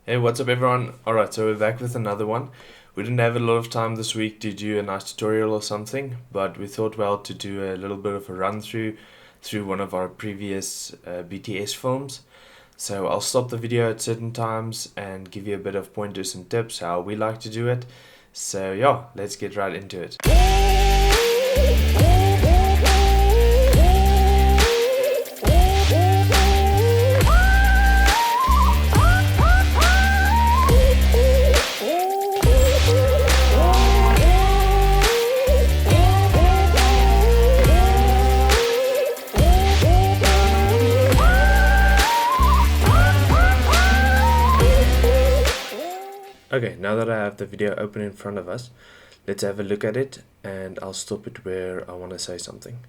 Hey, what's up everyone? Alright, so we're back with another one. We didn't have a lot of time this week to do a nice tutorial or something, but we thought well to do a little bit of a run through one of our previous BTS films. So I'll stop the video at certain times and give you a bit of pointers and tips how we like to do it. So yeah, let's get right into it. Okay, now that I have the video open in front of us, let's have a look at it and I'll stop it where I want to say something.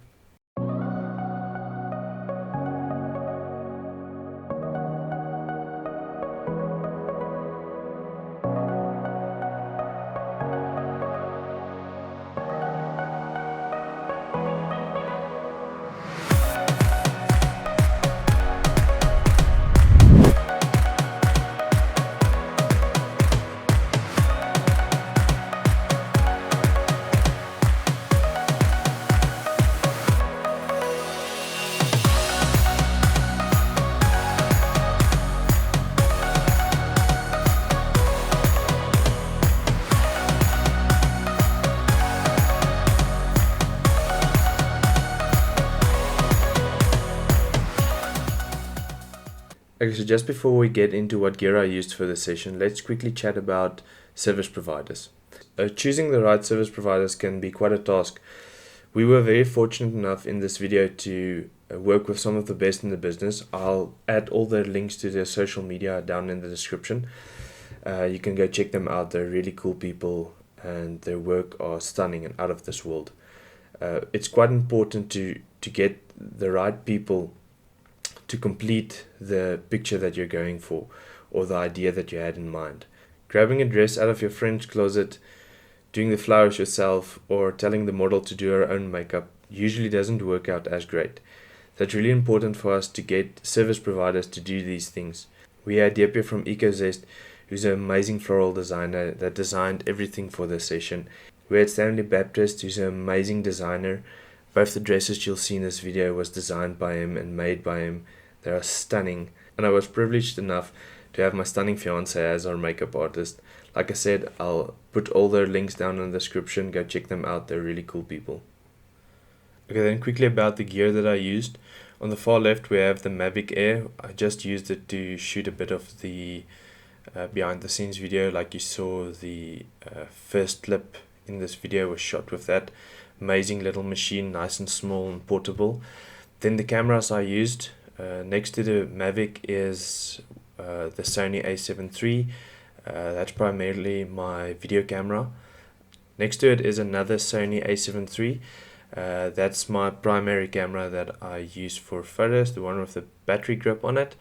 Okay, so just before we get into what gear I used for this session, let's quickly chat about service providers. Choosing the right service providers can be quite a task. We were very fortunate enough in this video to work with some of the best in the business. I'll add all the links to their social media down in the description. You can go check them out. They're really cool people and their work are stunning and out of this world. It's quite important to get the right people to complete the picture that you're going for or the idea that you had in mind. Grabbing a dress out of your friend's closet, doing the flowers yourself, or telling the model to do her own makeup usually doesn't work out as great. So it's really important for us to get service providers to do these things. We had Deepje from Ecozest, who's an amazing floral designer that designed everything for this session. We had Stanley Baptiste, who's an amazing designer. Both the dresses you'll see in this video was designed by him and made by him. They are stunning, and I was privileged enough to have my stunning fiance as our makeup artist. Like I said, I'll put all their links down in the description. Go check them out. They're really cool people. Okay, then quickly about the gear that I used. On the far left we have the Mavic Air. I just used it to shoot a bit of the behind the scenes video. Like you saw, the first clip in this video was shot with that. Amazing little machine, nice and small and portable. Then the cameras I used, next to the Mavic is the Sony a7 III. That's primarily my video camera. Next to it is another Sony a7 III. That's my primary camera that I use for photos, the one with the battery grip on it.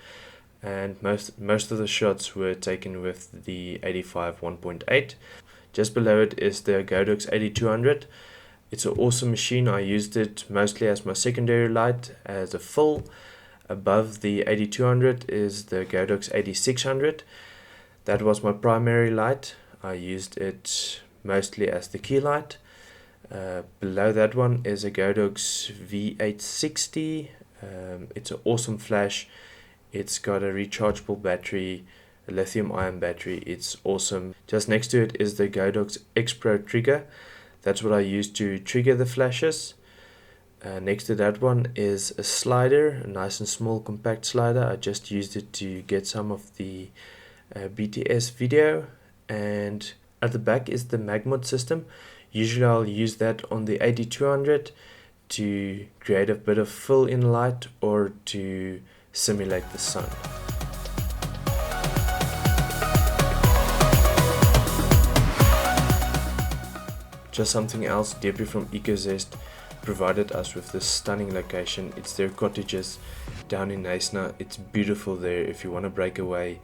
And most of the shots were taken with the 85 1.8. Just below it is the Godox 8200. It's an awesome machine. I used it mostly as my secondary light, as a fill. Above the 8200 is the Godox 8600. That was my primary light. I used it mostly as the key light. Below that one is a Godox V860. It's an awesome flash. It's got a rechargeable battery, a lithium ion battery. It's awesome. Just next to it is the Godox X Pro trigger. That's what I use to trigger the flashes. Next to that one is a slider, a nice and small compact slider. I just used it to get some of the BTS video. And at the back is the Magmod system. Usually I'll use that on the 8200 to create a bit of fill in light or to simulate the sun. Just something else, Deepje from Ecozest provided us with this stunning location. It's their cottages down in Knysna. It's beautiful there. If you want to break away,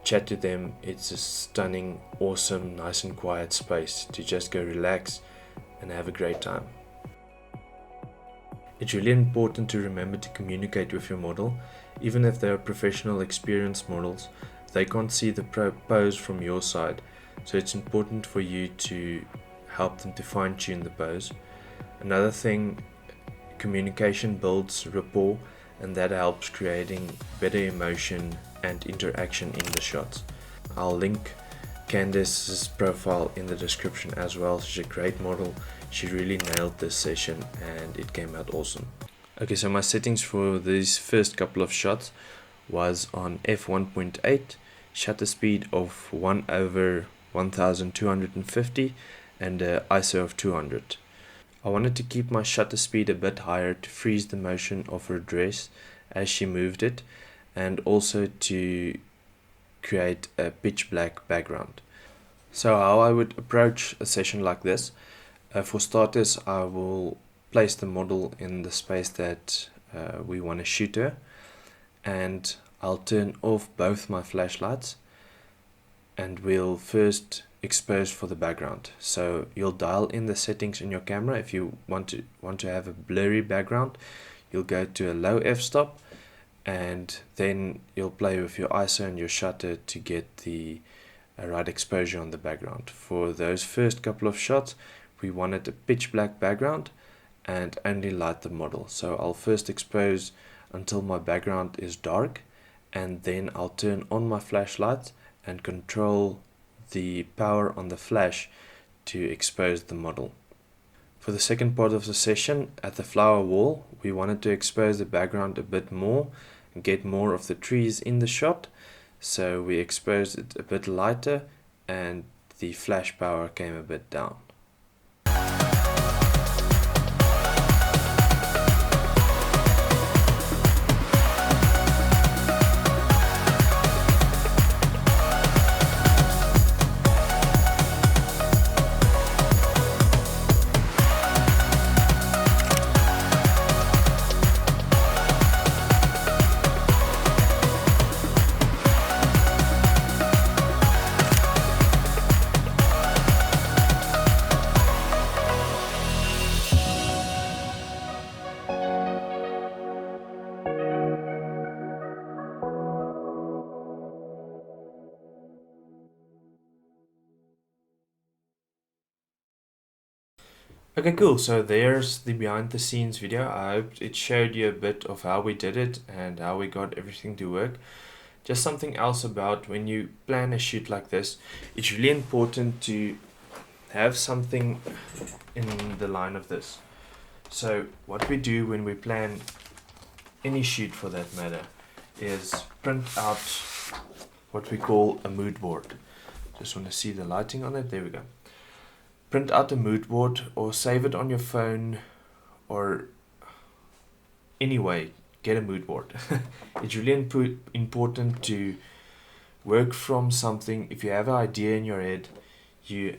chat to them. It's a stunning, awesome, nice and quiet space to just go relax and have a great time. It's really important to remember to communicate with your model. Even if they are professional, experienced models, they can't see the pose from your side, so it's important for you to help them to fine-tune the pose. Another thing, communication builds rapport, and that helps creating better emotion and interaction in the shots. I'll link Candice's profile in the description as well. She's a great model. She really nailed this session and it came out awesome. Okay, so my settings for these first couple of shots was on f1.8, shutter speed of 1/1250 and ISO of 200. I wanted to keep my shutter speed a bit higher to freeze the motion of her dress as she moved it, and also to create a pitch black background. So how I would approach a session like this, for starters I will place the model in the space that we want to shoot her, and I'll turn off both my flashlights and we'll first expose for the background. So you'll dial in the settings in your camera. If you want to have a blurry background, you'll go to a low f-stop, and then you'll play with your ISO and your shutter to get the right exposure on the background. For those first couple of shots, we wanted a pitch black background and only light the model. So I'll first expose until my background is dark, and then I'll turn on my flashlight and control the power on the flash to expose the model. For the second part of the session, at the flower wall, we wanted to expose the background a bit more and get more of the trees in the shot, so we exposed it a bit lighter and the flash power came a bit down. Okay, cool. So there's the behind the scenes video. I hope it showed you a bit of how we did it and how we got everything to work. Just something else about when you plan a shoot like this, it's really important to have something in the line of this. So what we do when we plan any shoot for that matter is print out what we call a mood board. Just want to see the lighting on it. There we go. Print out a mood board or save it on your phone, or anyway, get a mood board. It's really important to work from something. If you have an idea in your head, you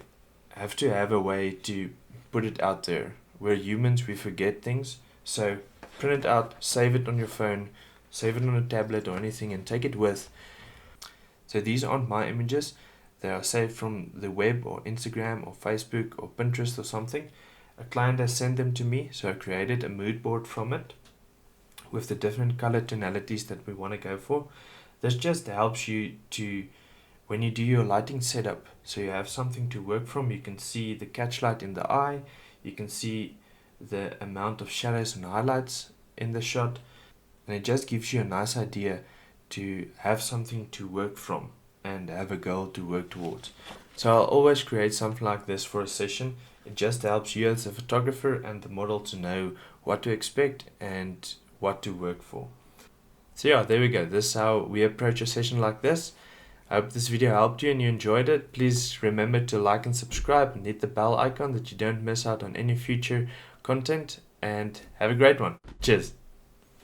have to have a way to put it out there. We're humans, we forget things. So print it out, save it on your phone, save it on a tablet or anything, and take it with. So these aren't my images. They are saved from the web or Instagram or Facebook or Pinterest or something. A client has sent them to me, so I created a mood board from it with the different color tonalities that we want to go for. This just helps you to, when you do your lighting setup, so you have something to work from. You can see the catch light in the eye, you can see the amount of shadows and highlights in the shot, and it just gives you a nice idea to have something to work from and have a goal to work towards. So I'll always create something like this for a session. It just helps you as a photographer and the model to know what to expect and what to work for. So yeah, there we go. This is how we approach a session like this. I hope this video helped you and you enjoyed it. Please remember to like and subscribe and hit the bell icon that you don't miss out on any future content, and have a great one. Cheers.